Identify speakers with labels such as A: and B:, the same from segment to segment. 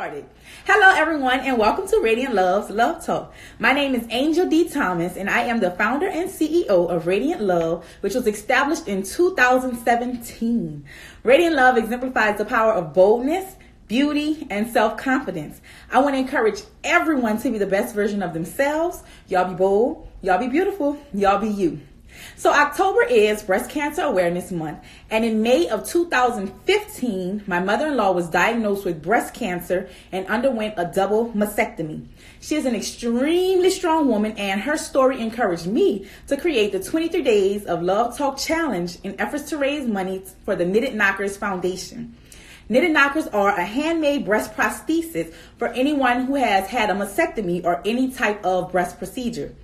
A: started. Hello, everyone, and welcome to Radiant Love's Love Talk. My name is Angel D. Thomas, and I am the founder and CEO of Radiant Love, which was established in 2017. Radiant Love exemplifies the power of boldness, beauty, and self-confidence. I want to encourage everyone to be the best version of themselves. Y'all be bold, y'all be beautiful, y'all be you. So October is Breast Cancer Awareness Month, and in May of 2015, my mother-in-law was diagnosed with breast cancer and underwent a double mastectomy. She is an extremely strong woman, and her story encouraged me to create the 23 Days of Love Talk Challenge in efforts to raise money for the Knitted Knockers Foundation. Knitted Knockers are a handmade breast prosthesis for anyone who has had a mastectomy or any type of breast procedure.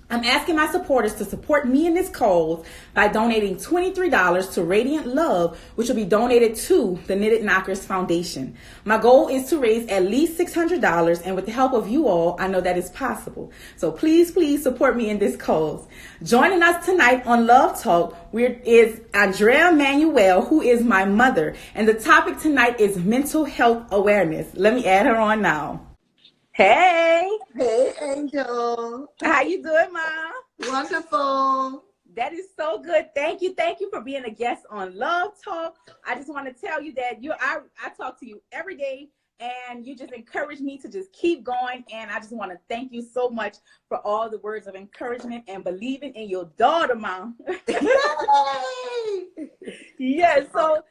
A: I'm asking my supporters to support me in this cause by donating $23 to Radiant Love, which will be donated to the Knitted Knockers Foundation. My goal is to raise at least $600, and with the help of you all, I know that is possible. So please support me in this cause. Joining us tonight on Love Talk is Andrea Manuel, who is my mother, and the topic tonight is mental health awareness. Let me add her on now. Hey.
B: Hey, Angel.
A: How you doing, Mom?
B: Wonderful.
A: That is so good. Thank you for being a guest on Love Talk. I just want to tell you that I talk to you every day, and you just encourage me to just keep going. And I just want to thank you so much for all the words of encouragement and believing in your daughter, Mom. Yes. So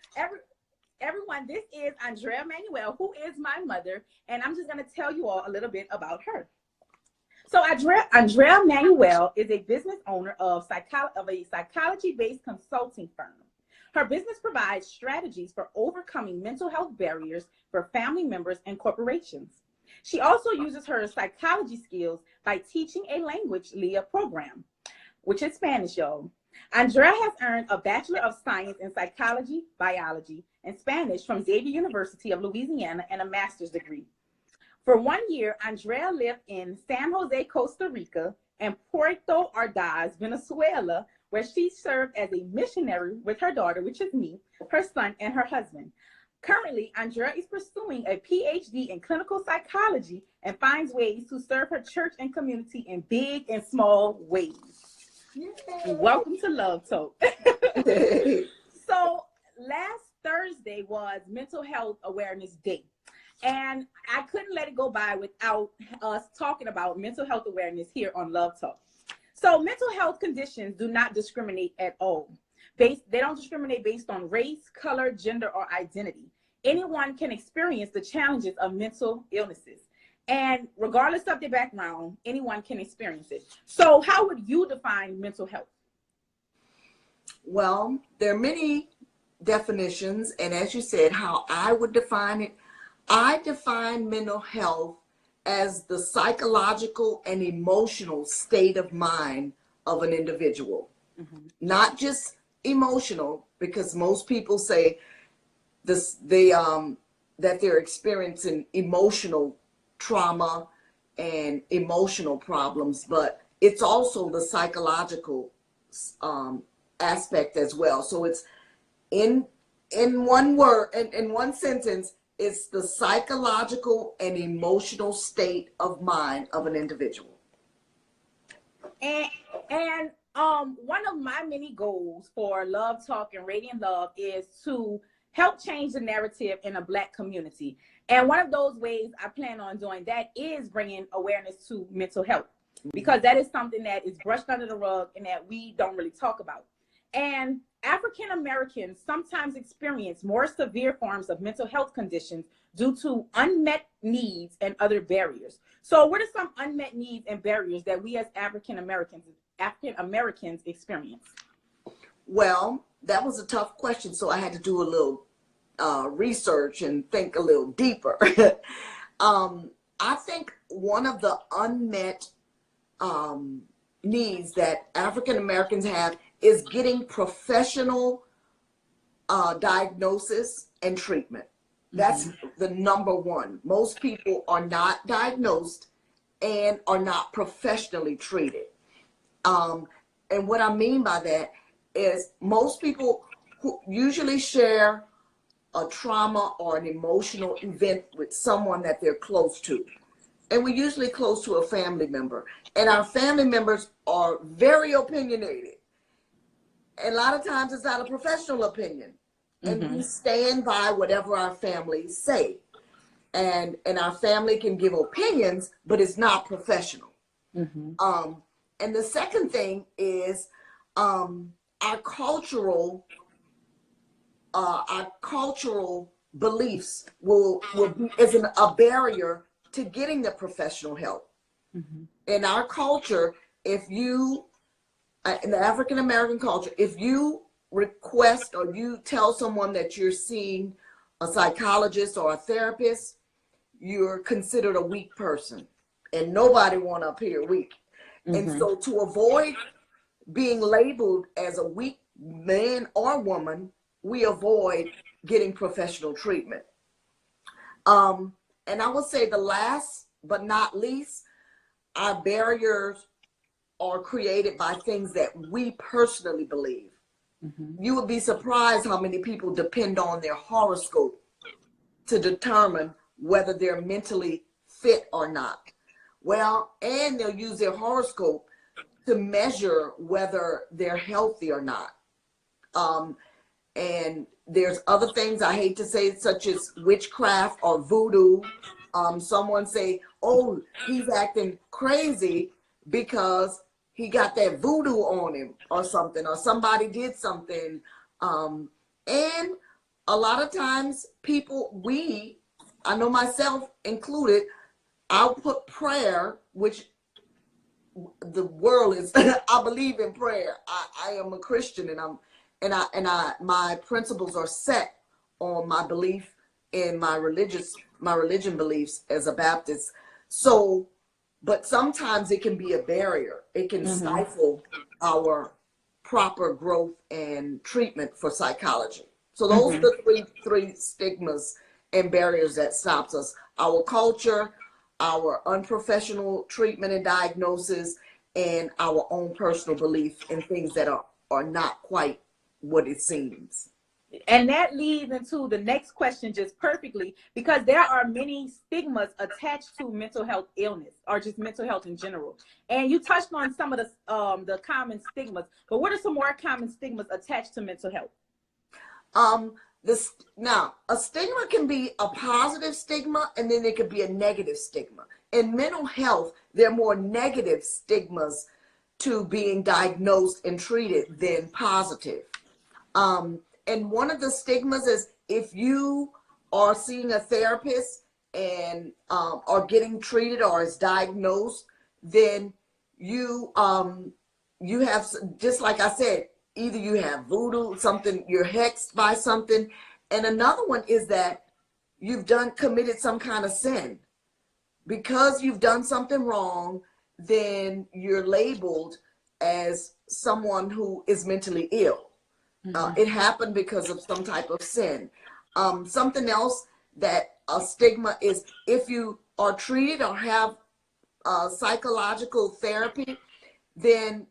A: everyone, this is Andrea Manuel, who is my mother, and I'm just going to tell you all a little bit about her. So Andrea Manuel is a business owner of a psychology-based consulting firm. Her business provides strategies for overcoming mental health barriers for family members and corporations. She also uses her psychology skills by teaching a language LEA program, which is Spanish, y'all. Andrea has earned a Bachelor of Science in Psychology, Biology, and Spanish from Xavier University of Louisiana and a master's degree. For 1 year, Andrea lived in San Jose, Costa Rica, and Puerto Ordaz, Venezuela, where she served as a missionary with her daughter, which is me, her son, and her husband. Currently, Andrea is pursuing a PhD in clinical psychology and finds ways to serve her church and community in big and small ways. Yay. Welcome to Love Talk. So last Thursday was Mental Health Awareness Day, and I couldn't let it go by without us talking about mental health awareness here on Love Talk. So mental health conditions do not discriminate at all. They don't discriminate based on race, color, gender, or identity. Anyone can experience the challenges of mental illnesses. And regardless of their background, anyone can experience it. So how would you define mental health?
B: Well, there are many definitions, and as you said, how I would define it, I define mental health as the psychological and emotional state of mind of an individual. Mm-hmm. Not just emotional, because most people say that they're experiencing emotional trauma and emotional problems, but it's also the psychological aspect as well. So it's in one word, in one sentence, it's the psychological and emotional state of mind of an individual.
A: And one of my many goals for Love Talk and Radiant Love is to help change the narrative in a Black community. And one of those ways I plan on doing that is bringing awareness to mental health, because that is something that is brushed under the rug and that we don't really talk about. And African Americans sometimes experience more severe forms of mental health conditions due to unmet needs and other barriers. So what are some unmet needs and barriers that we as African Americans experience?
B: Well, that was a tough question, so I had to do a little research and think a little deeper. I think one of the unmet needs that African Americans have is getting professional diagnosis and treatment. That's the number one. Most people are not diagnosed and are not professionally treated. And what I mean by that is most people who usually share a trauma or an emotional event with someone that they're close to. And we're usually close to a family member. And our family members are very opinionated. And a lot of times it's not a professional opinion. And we stand by whatever our families say. And our family can give opinions, but it's not professional. And the second thing is our cultural beliefs will be as a barrier to getting the professional help. In our culture, if you, in the African American culture, if you request or you tell someone that you're seeing a psychologist or a therapist, you're considered a weak person, and nobody want to appear weak. And so to avoid being labeled as a weak man or woman, we avoid getting professional treatment. And I would say the last but not least, our barriers are created by things that we personally believe. You would be surprised how many people depend on their horoscope to determine whether they're mentally fit or not. Well, and they'll use their horoscope to measure whether they're healthy or not. And there's other things I hate to say, such as witchcraft or voodoo. Someone say, oh, he's acting crazy because he got that voodoo on him or something, or somebody did something. And a lot of times people, I know myself included, I'll put prayer, which the world is, I believe in prayer. I am a Christian, and my principles are set on my belief in my religion beliefs as a Baptist. So, but sometimes it can be a barrier. It can stifle our proper growth and treatment for psychology. So those are the three stigmas and barriers that stops us: our culture, our unprofessional treatment and diagnosis, and our own personal belief in things that are not quite what it seems.
A: And that leads into the next question just perfectly, because there are many stigmas attached to mental health illness or just mental health in general. And you touched on some of the common stigmas, but what are some more common stigmas attached to mental health?
B: Now, a stigma can be a positive stigma, and then it could be a negative stigma. In mental health, there are more negative stigmas to being diagnosed and treated than positive. And one of the stigmas is if you are seeing a therapist and are getting treated or is diagnosed, then you have, just like I said, either you have voodoo, something, you're hexed by something. And another one is that you've committed some kind of sin. Because you've done something wrong, then you're labeled as someone who is mentally ill. It happened because of some type of sin. Something else that a stigma is if you are treated or have psychological therapy, then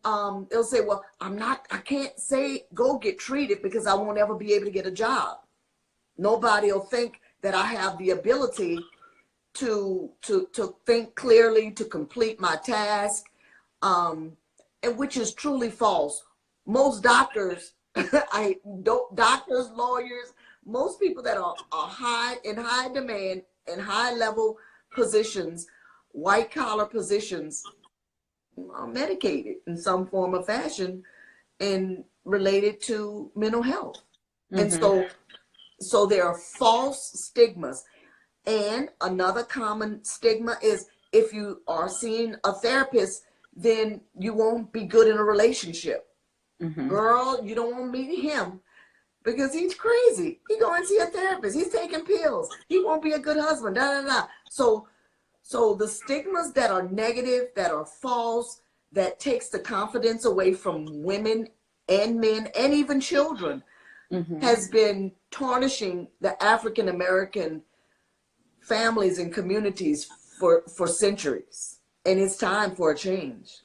B: they'll say, well, I can't say go get treated because I won't ever be able to get a job. Nobody will think that I have the ability to think clearly, to complete my task, and which is truly false. Most doctors, doctors, lawyers, most people that are in high demand and high level positions, white collar positions, are medicated in some form or fashion and related to mental health. And so there are false stigmas. And another common stigma is if you are seeing a therapist, then you won't be good in a relationship. Girl, you don't want to meet him because he's crazy. He going to see a therapist. He's taking pills. He won't be a good husband. So the stigmas that are negative, that are false, that takes the confidence away from women and men and even children, has been tarnishing the African American families and communities for centuries. And it's time for a change.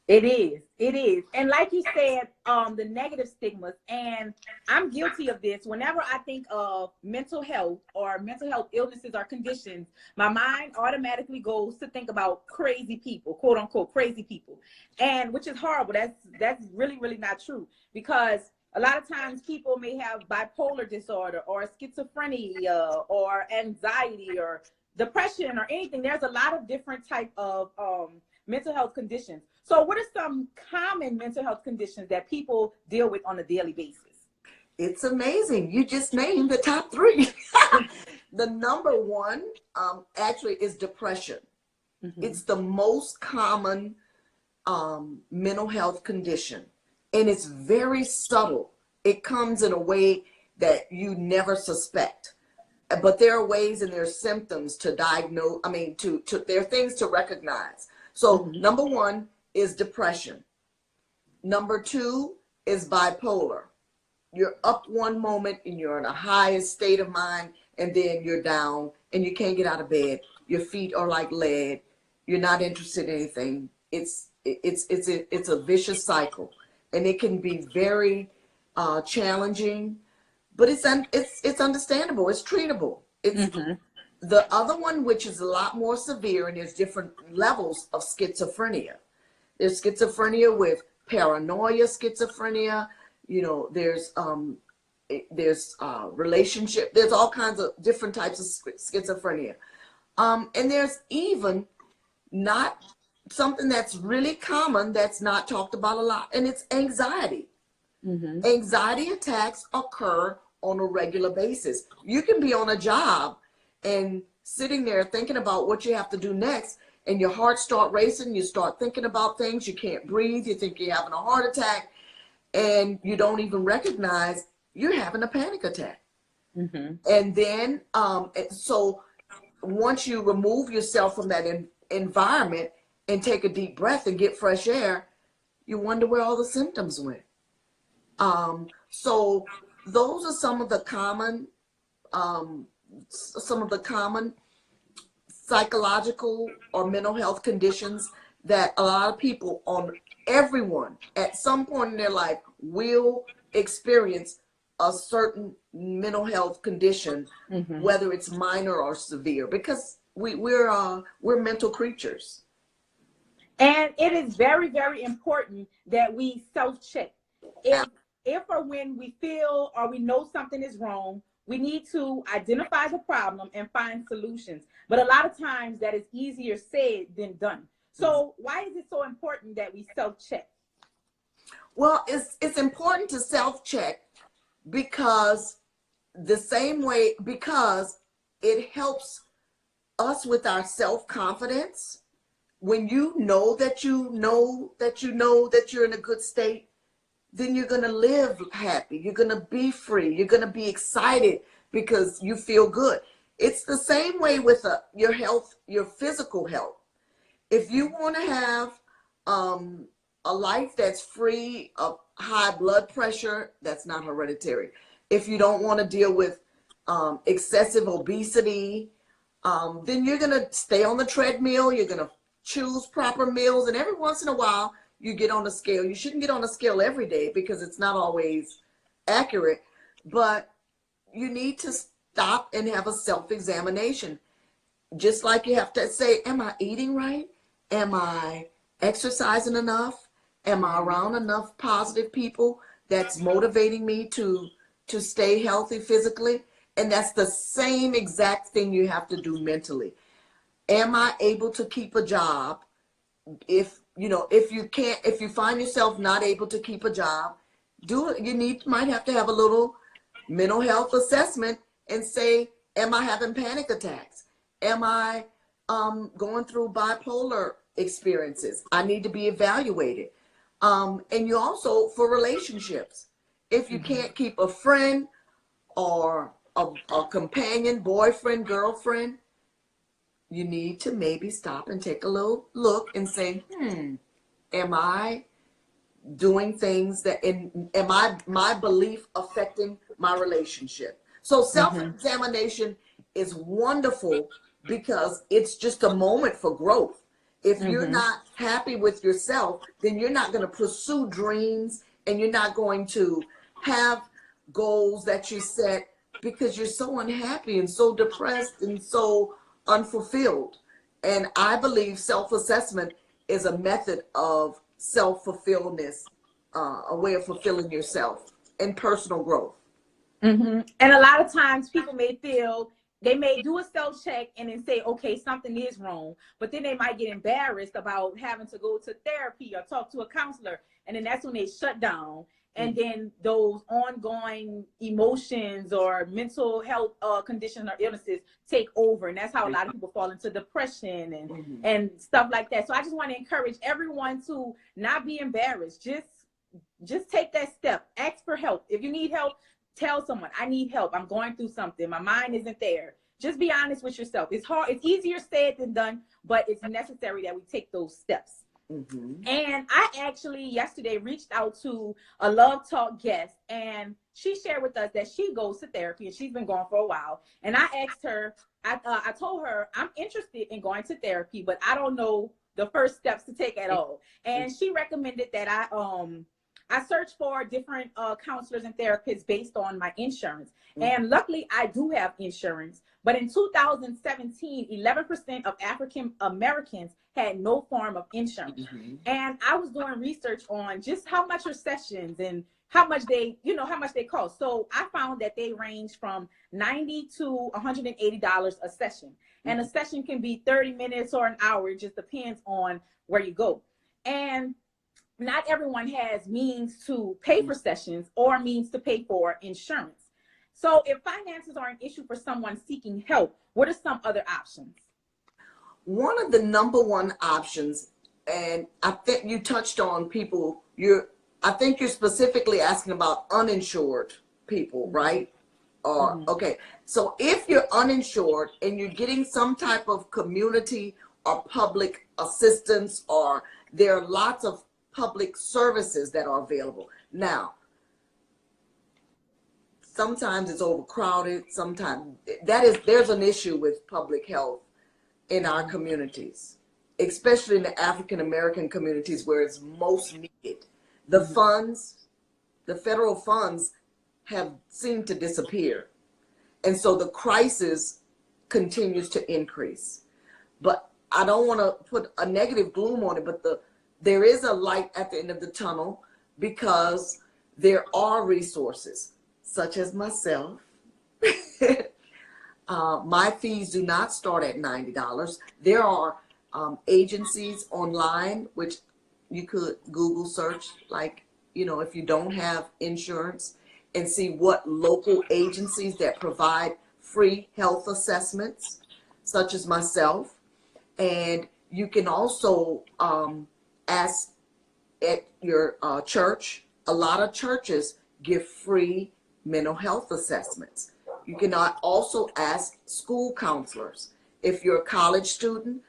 A: It is. It is. And like you said, the negative stigmas, and I'm guilty of this. Whenever I think of mental health or mental health illnesses or conditions, my mind automatically goes to think about crazy people, quote unquote crazy people. And which is horrible. That's really, really not true. Because a lot of times people may have bipolar disorder or schizophrenia or anxiety or depression or anything. There's a lot of different type of mental health conditions. So what are some common mental health conditions that people deal with on a daily basis?
B: It's amazing. You just named the top three. The number one actually is depression. Mm-hmm. It's the most common mental health condition, and it's very subtle. It comes in a way that you never suspect. But there are ways and there are symptoms to diagnose. I mean, there are things to recognize. So mm-hmm. Number one is depression. Number two is bipolar. You're up one moment and you're in a highest state of mind, and then you're down and you can't get out of bed. Your feet are like lead. You're not interested in anything. It's a vicious cycle, and it can be very challenging, but it's understandable. It's treatable. It's mm-hmm. The other one, which is a lot more severe, and there's different levels of schizophrenia. There's schizophrenia with paranoia schizophrenia. You know, there's relationship. There's all kinds of different types of schizophrenia. And there's even not something that's really common that's not talked about a lot, and it's anxiety. Mm-hmm. Anxiety attacks occur on a regular basis. You can be on a job and sitting there thinking about what you have to do next, and your heart start racing, you start thinking about things, you can't breathe, you think you're having a heart attack, and you don't even recognize you're having a panic attack. Mm-hmm. And then, so once you remove yourself from that environment and take a deep breath and get fresh air, you wonder where all the symptoms went. So those are some of the common psychological or mental health conditions that a lot of people, everyone at some point in their life, will experience a certain mental health condition, mm-hmm. whether it's minor or severe, because we're mental creatures.
A: And it is very, very important that we self-check. If or when we feel or we know something is wrong, we need to identify the problem and find solutions. But a lot of times that is easier said than done. So why is it so important that we self-check?
B: Well, it's important to self-check because it helps us with our self-confidence. When you know that you're in a good state, then you're going to live happy. You're going to be free. You're going to be excited because you feel good. It's the same way with your health, your physical health. If you want to have a life that's free of high blood pressure, that's not hereditary. If you don't want to deal with excessive obesity, then you're going to stay on the treadmill. You're going to choose proper meals, and every once in a while, you get on a scale. You shouldn't get on a scale every day because it's not always accurate, but you need to stop and have a self-examination. Just like you have to say, am I eating right? Am I exercising enough? Am I around enough positive people that's motivating me to stay healthy physically? And that's the same exact thing you have to do mentally. Am I able to keep a job? If you find yourself not able to keep a job, might have to have a little mental health assessment and say, am I having panic attacks? Am I going through bipolar experiences? I need to be evaluated. And you also, for relationships, if you can't keep a friend or a companion, boyfriend, girlfriend, you need to maybe stop and take a little look and say, am I doing things my belief affecting my relationship? So self-examination is wonderful because it's just a moment for growth. If you're
A: Mm-hmm.
B: not happy with yourself, then you're not going to pursue dreams, and you're not going to have goals that you set, because you're so unhappy and so depressed and so unfulfilled. And I believe self-assessment is a method of self-fulfillment, a way of fulfilling yourself and personal growth.
A: Mm-hmm. And a lot of times people may feel they may do a self check and then say, okay, something is wrong. But then they might get embarrassed about having to go to therapy or talk to a counselor. And then that's when they shut down. And then those ongoing emotions or mental health conditions or illnesses take over. And that's how a lot of people fall into depression and stuff like that. So I just want to encourage everyone to not be embarrassed. Just take that step. Ask for help. If you need help, tell someone, I need help. I'm going through something. My mind isn't there. Just be honest with yourself. It's hard. It's easier said than done, but it's necessary that we take those steps. And I actually yesterday reached out to a Love Talk guest, and she shared with us that she goes to therapy and she's been going for a while. And I asked her, I told her I'm interested in going to therapy, but I don't know the first steps to take at all. And she recommended that I searched for different counselors and therapists based on my insurance. And luckily, I do have insurance. But in 2017, 11% of African Americans had no form of insurance. And I was doing research on just how much are sessions and how much they cost. So I found that they range from $90 to $180 a session. And a session can be 30 minutes or an hour. It just depends on where you go. And not everyone has means to pay for sessions or means to pay for insurance. So if finances are an issue for someone seeking help, what are some other options?
B: One of the number one options, and I think you touched on people, I think you're specifically asking about uninsured people, right? Or okay, so if you're uninsured and you're getting some type of community or public assistance, or there are lots of public services that are available. Now, sometimes it's overcrowded. Sometimes there's an issue with public health in our communities, especially in the African American communities where it's most needed. The federal funds have seemed to disappear. And so the crisis continues to increase. But I don't want to put a negative gloom on it, but there is a light at the end of the tunnel, because there are resources such as myself. My fees do not start at $90. There are agencies online, which you could Google search, like, if you don't have insurance, and see what local agencies that provide free health assessments, such as myself. And you can also ask at your church. A lot of churches give free mental health assessments. You can also ask school counselors. If you're a college student,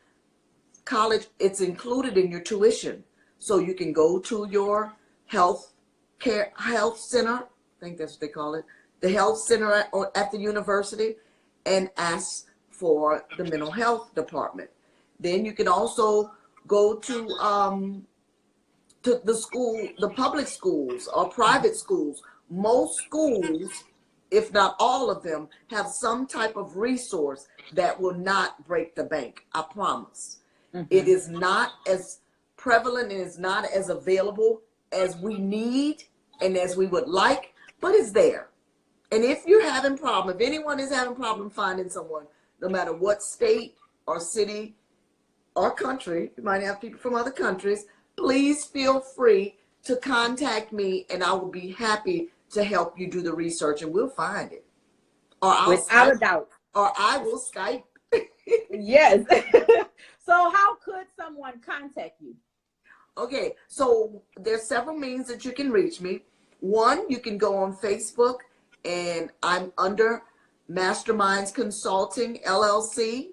B: it's included in your tuition. So you can go to your health center, I think that's what they call it, the health center at the university, and ask for the mental health department. Then you can also go to the public schools or private schools. Most schools, if not all of them, have some type of resource that will not break the bank. I promise. It is not as prevalent and is not as available as we need and as we would like, but it's there. And if you're having if anyone is having problem finding someone, no matter what state or city or country, you might have people from other countries, please feel free to contact me, and I will be happy to help you do the research, and we'll find it. Or
A: Without a doubt.
B: Or I will Skype.
A: Yes. So how could someone contact you?
B: Okay, so there's several means that you can reach me. One, you can go on Facebook, and I'm under Masterminds Consulting, LLC.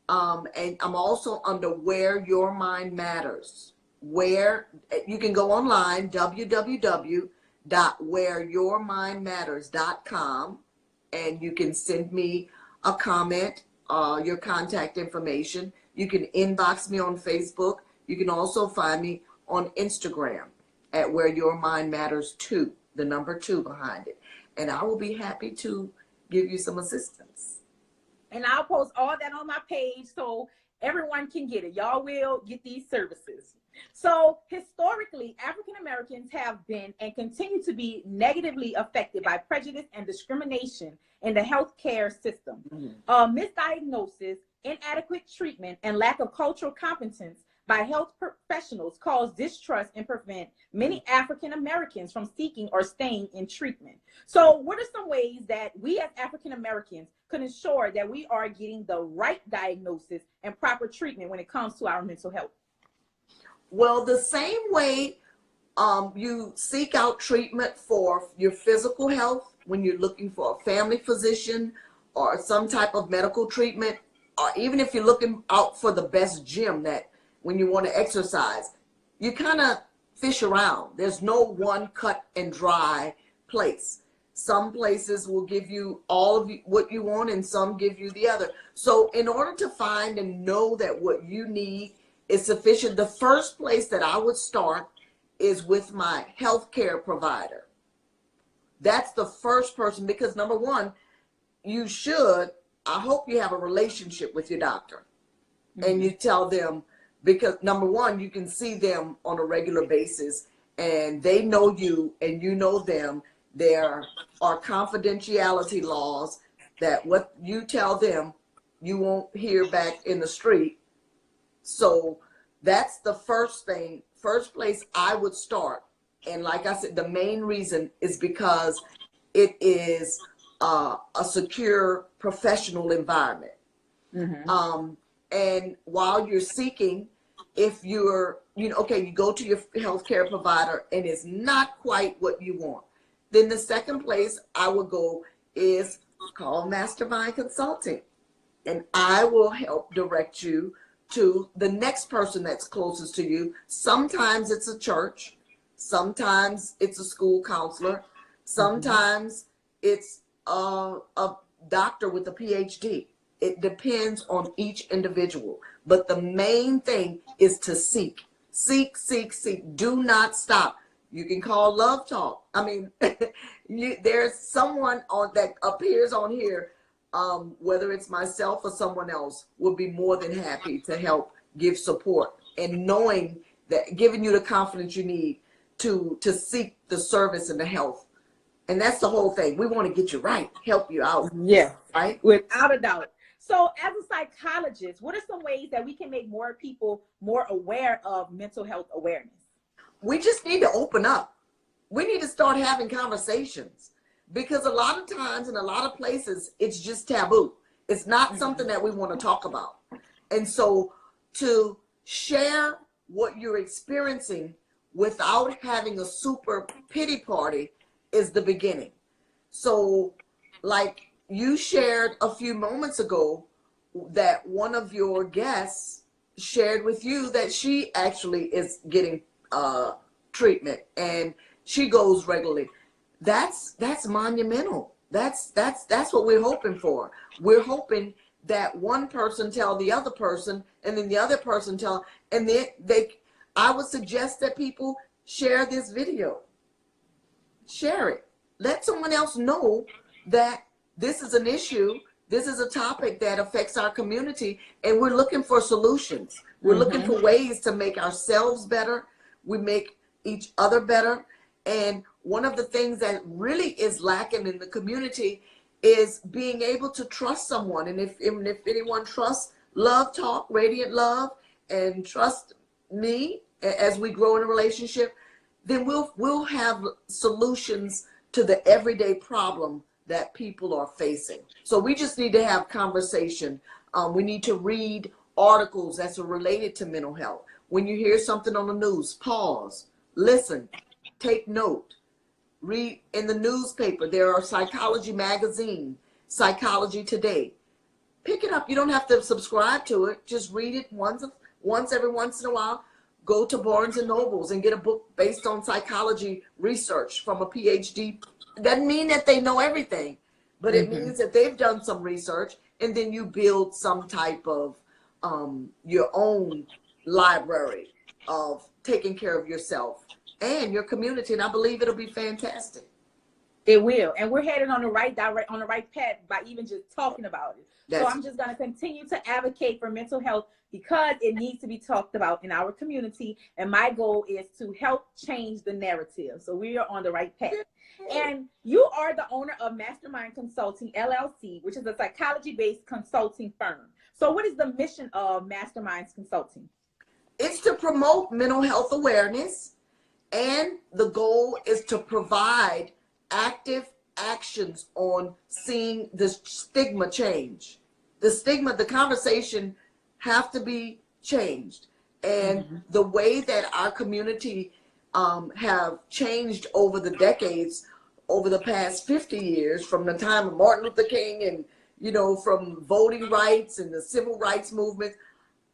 B: And I'm also under Where Your Mind Matters. Where you can go online, www.whereyourmindmatters.com, and you can send me a comment, your contact information. You can inbox me on Facebook. You can also find me on Instagram at Where Your Mind Matters 2, the number 2 behind it. And I will be happy to give you some assistance.
A: And I'll post all that on my page so everyone can get it. Y'all will get these services. So historically, African Americans have been and continue to be negatively affected by prejudice and discrimination in the healthcare system. Misdiagnosis, inadequate treatment, and lack of cultural competence by health professionals cause distrust and prevent many African Americans from seeking or staying in treatment. So what are some ways that we as African Americans could ensure that we are getting the right diagnosis and proper treatment when it comes to our mental health?
B: Well, the same way you seek out treatment for your physical health when you're looking for a family physician or some type of medical treatment, or even if you're looking out for the best gym that when you want to exercise, you kind of fish around. There's no one cut and dry place. Some places will give you all of what you want and some give you the other. So in order to find and know that what you need is sufficient, the first place that I would start is with my healthcare provider. That's the first person, because number one, I hope you have a relationship with your doctor. And you tell them, because number one, you can see them on a regular basis and they know you and you know them. There are confidentiality laws that what you tell them, you won't hear back in the street. So that's the first place I would start. And like I said, the main reason is because it is a secure professional environment. And while you're seeking, if you're, you go to your healthcare provider and it's not quite what you want, then the second place I would go is call Mastermind Consulting. And I will help direct you to the next person that's closest to you. Sometimes it's a church. Sometimes it's a school counselor. Sometimes it's a doctor with a PhD. It depends on each individual. But the main thing is to seek. Seek, seek, seek. Do not stop. You can call Love Talk. I mean, there's someone that appears on here, whether it's myself or someone else, will be more than happy to help give support, and knowing that, giving you the confidence you need to seek the service and the health. And that's the whole thing. We want to get you right, help you out.
A: Yeah,
B: right?
A: Without a doubt. So as a psychologist, what are some ways that we can make more people more aware of mental health awareness?
B: We just need to open up. We need to start having conversations, because a lot of times in a lot of places, it's just taboo. It's not something that we want to talk about. And so to share what you're experiencing without having a super pity party is the beginning. So like you shared a few moments ago that one of your guests shared with you that she actually is getting treatment and she goes regularly. That's monumental. That's what we're hoping for. We're hoping that one person tell the other person, and then the other person tell, and then I would suggest that people share this video. Share it. Let someone else know that this is an issue. This is a topic that affects our community, and we're looking for solutions. We're looking for ways to make ourselves better. We make each other better. And one of the things that really is lacking in the community is being able to trust someone. And if anyone trusts Love Talk, Radiant Love, and trust me as we grow in a relationship, then we'll have solutions to the everyday problem that people are facing. So we just need to have conversation. We need to read articles that's related to mental health. When you hear something on the news, pause, listen, take note. Read in the newspaper. There are psychology magazine, Psychology Today. Pick it up. You don't have to subscribe to it. Just read it once every once in a while. Go to Barnes and Nobles and get a book based on psychology research from a PhD. Doesn't mean that they know everything, but it means that they've done some research, and then you build some type of your own library of taking care of yourself and your community. And I believe it'll be fantastic.
A: It will, and we're headed on the right path by even just talking about it. So I'm just going to continue to advocate for mental health because it needs to be talked about in our community. And my goal is to help change the narrative. So we are on the right path. And you are the owner of Mastermind Consulting LLC, which is a psychology-based consulting firm. So what is the mission of Masterminds Consulting?
B: It's to promote mental health awareness, and the goal is to provide active actions on seeing the stigma change. The stigma, the conversation have to be changed. And the way that our community have changed over the decades, over the past 50 years, from the time of Martin Luther King and, you know, from voting rights and the civil rights movement,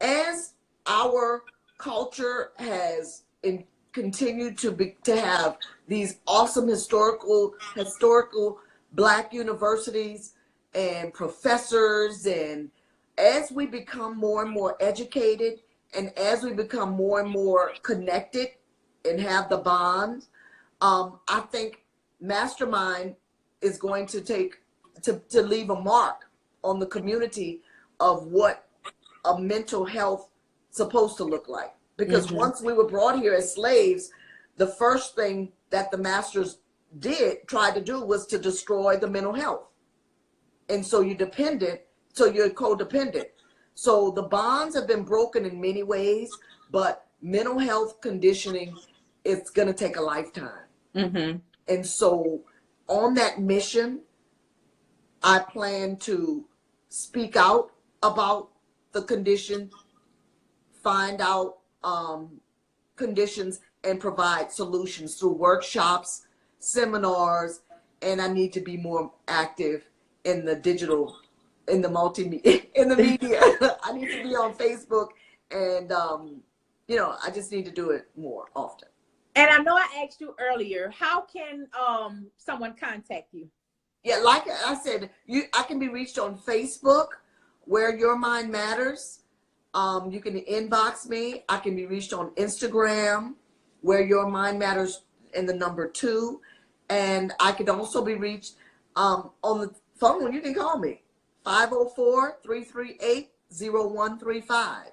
B: as our culture has continued to have these awesome historical Black universities and professors, and as we become more and more educated, and as we become more and more connected and have the bond, I think Mastermind is going to leave a mark on the community of what a mental health supposed to look like. Because once we were brought here as slaves, the first thing that the masters tried to do was to destroy the mental health. And so you're codependent. So the bonds have been broken in many ways, but mental health conditioning, it's going to take a lifetime. And so on that mission, I plan to speak out about the condition, find out conditions, and provide solutions through workshops, seminars, and I need to be more active in the digital, in the multimedia, in the media. I need to be on Facebook, and you know, I just need to do it more often.
A: And I know I asked you earlier, how can someone contact you?
B: Yeah, like I said, I can be reached on Facebook, Where Your Mind Matters. You can inbox me. I can be reached on Instagram, Where Your Mind Matters, and the number 2. And I could also be reached on the phone. You can call me, 504-338-0135.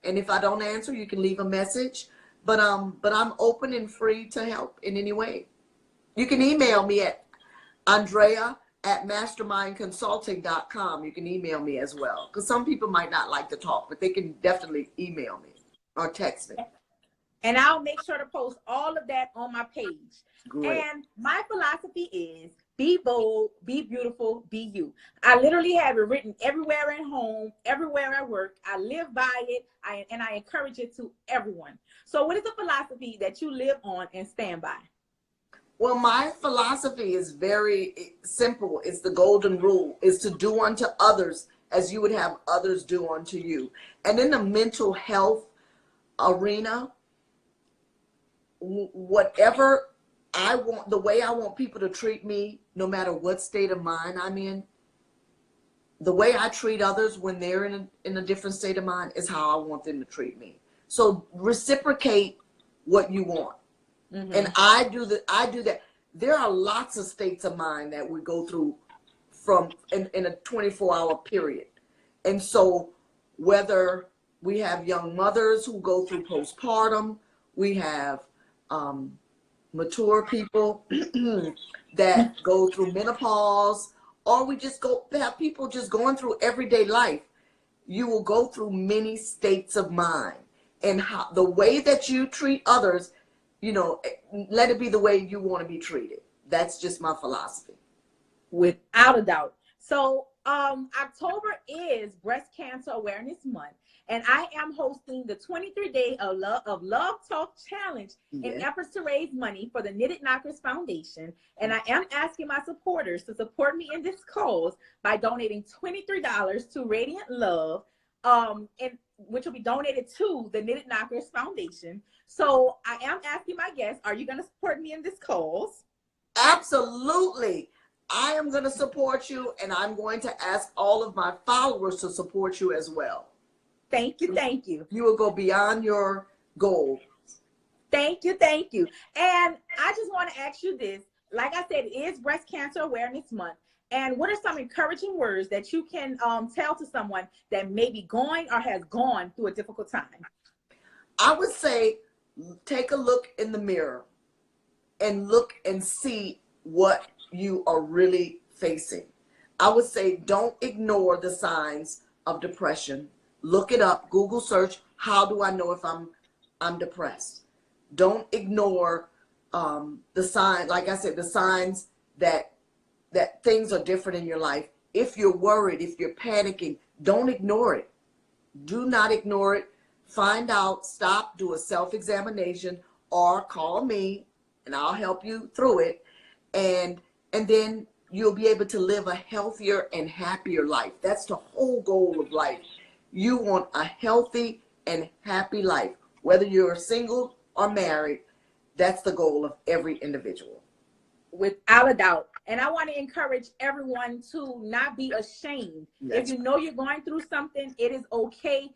B: And if I don't answer, you can leave a message. But I'm open and free to help in any way. You can email me at Andrea@mastermindconsulting.com. You can email me as well, because some people might not like to talk, but they can definitely email me or text me.
A: And I'll make sure to post all of that on my page.
B: Great.
A: And my philosophy is be bold, be beautiful, be you. I literally have it written everywhere at home, everywhere I work. I live by it, and I encourage it to everyone. So what is the philosophy that you live on and stand by?
B: Well, my philosophy is very simple. It's the golden rule, is to do unto others as you would have others do unto you. And in the mental health arena, whatever I want, the way I want people to treat me, no matter what state of mind I'm in, the way I treat others when they're in a different state of mind is how I want them to treat me. So reciprocate what you want. And I do that. There are lots of states of mind that we go through in a 24-hour period. And so whether we have young mothers who go through postpartum, we have mature people that go through menopause, or we just have people just going through everyday life. You will go through many states of mind, and how the way that you treat others, you know, let it be the way you want to be treated. That's just my philosophy.
A: Without a doubt. So October is Breast Cancer Awareness Month, and I am hosting the 23-day of Love Talk Challenge in efforts to raise money for the Knitted Knockers Foundation. And I am asking my supporters to support me in this cause by donating $23 to Radiant Love, which will be donated to the Knitted Knockers Foundation. So I am asking my guests, are you going to support me in this cause?
B: Absolutely. I am going to support you, and I'm going to ask all of my followers to support you as well.
A: Thank you. Thank you.
B: You will go beyond your goal.
A: Thank you. Thank you. And I just want to ask you this. Like I said, it is Breast Cancer Awareness Month. And what are some encouraging words that you can tell to someone that may be going or has gone through a difficult time?
B: I would say take a look in the mirror and look and see what you are really facing. I would say don't ignore the signs of depression. Look it up, Google search, how do I know if I'm depressed? Don't ignore the sign, like I said, the signs that things are different in your life. If you're worried, if you're panicking, don't ignore it. Do not ignore it. Find out, stop, do a self-examination, or call me and I'll help you through it. And then you'll be able to live a healthier and happier life. That's the whole goal of life. You want a healthy and happy life, whether you're single or married. That's the goal of every individual.
A: Without a doubt. And I want to encourage everyone to not be ashamed. If you know you're going through something, it is okay,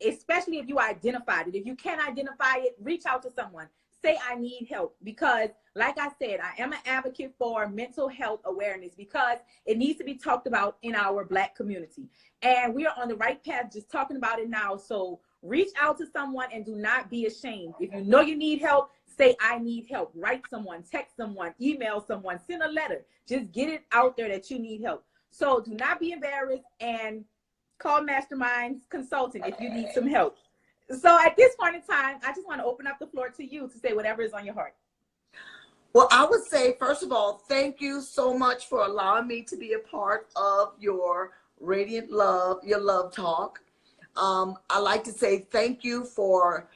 A: especially if you identified it. If you can't identify it, reach out to someone. Say, I need help. Because like I said, I am an advocate for mental health awareness because it needs to be talked about in our Black community. And we are on the right path just talking about it now. So reach out to someone and do not be ashamed. If you know you need help, say, I need help. Write someone, text someone, email someone, send a letter. Just get it out there that you need help. So do not be embarrassed and call Masterminds Consulting if you need some help. So at this point in time, I just want to open up the floor to you to say whatever is on your heart.
B: Well, I would say, first of all, thank you so much for allowing me to be a part of your Radiant Love, your Love Talk. I like to say thank you for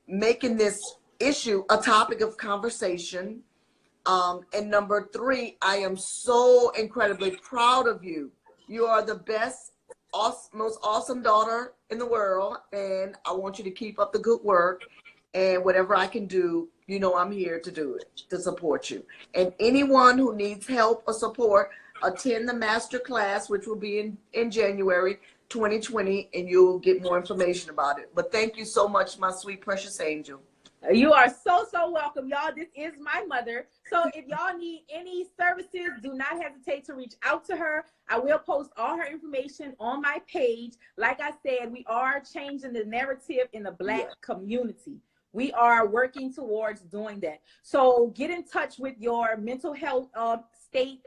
B: making this issue a topic of conversation. And number 3, I am so incredibly proud of you. You are the best, most awesome daughter in the world, and I want you to keep up the good work. And whatever I can do, you know I'm here to do it, to support you. And anyone who needs help or support, attend the master class, which will be in January 2020, and you'll get more information about it. But thank you so much, my sweet, precious angel.
A: You are so welcome, y'all. This is my mother. So if y'all need any services, do not hesitate to reach out to her. I will post all her information on my page. Like I said, we are changing the narrative in the Black community. We are working towards doing that. So get in touch with your mental health state.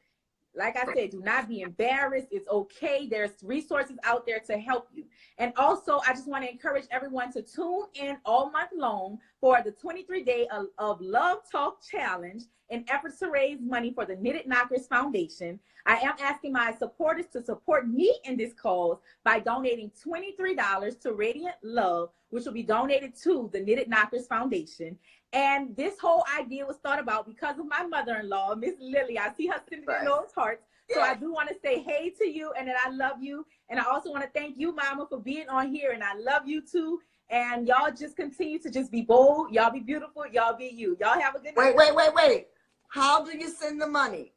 A: Like I said, do not be embarrassed. It's okay. There's resources out there to help you. And also, I just want to encourage everyone to tune in all month long for the 23-day of Love Talk Challenge in efforts to raise money for the Knitted Knockers Foundation. I am asking my supporters to support me in this cause by donating $23 to Radiant Love, which will be donated to the Knitted Knockers Foundation. And this whole idea was thought about because of my mother-in-law, Miss Lily. I see her sending in those hearts. So I do want to say hey to you and that I love you. And I also want to thank you, Mama, for being on here. And I love you too. And y'all just continue to just be bold. Y'all be beautiful. Y'all be you. Y'all have a good night.
B: Wait. How do you send the money?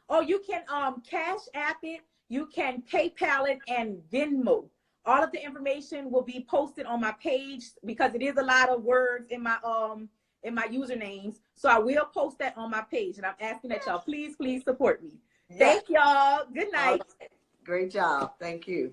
A: Oh, you can Cash App it. You can PayPal it and Venmo. All of the information will be posted on my page because it is a lot of words in my usernames. So I will post that on my page. And I'm asking that y'all please support me. Thank y'all. Good night.
B: Great job. Thank you.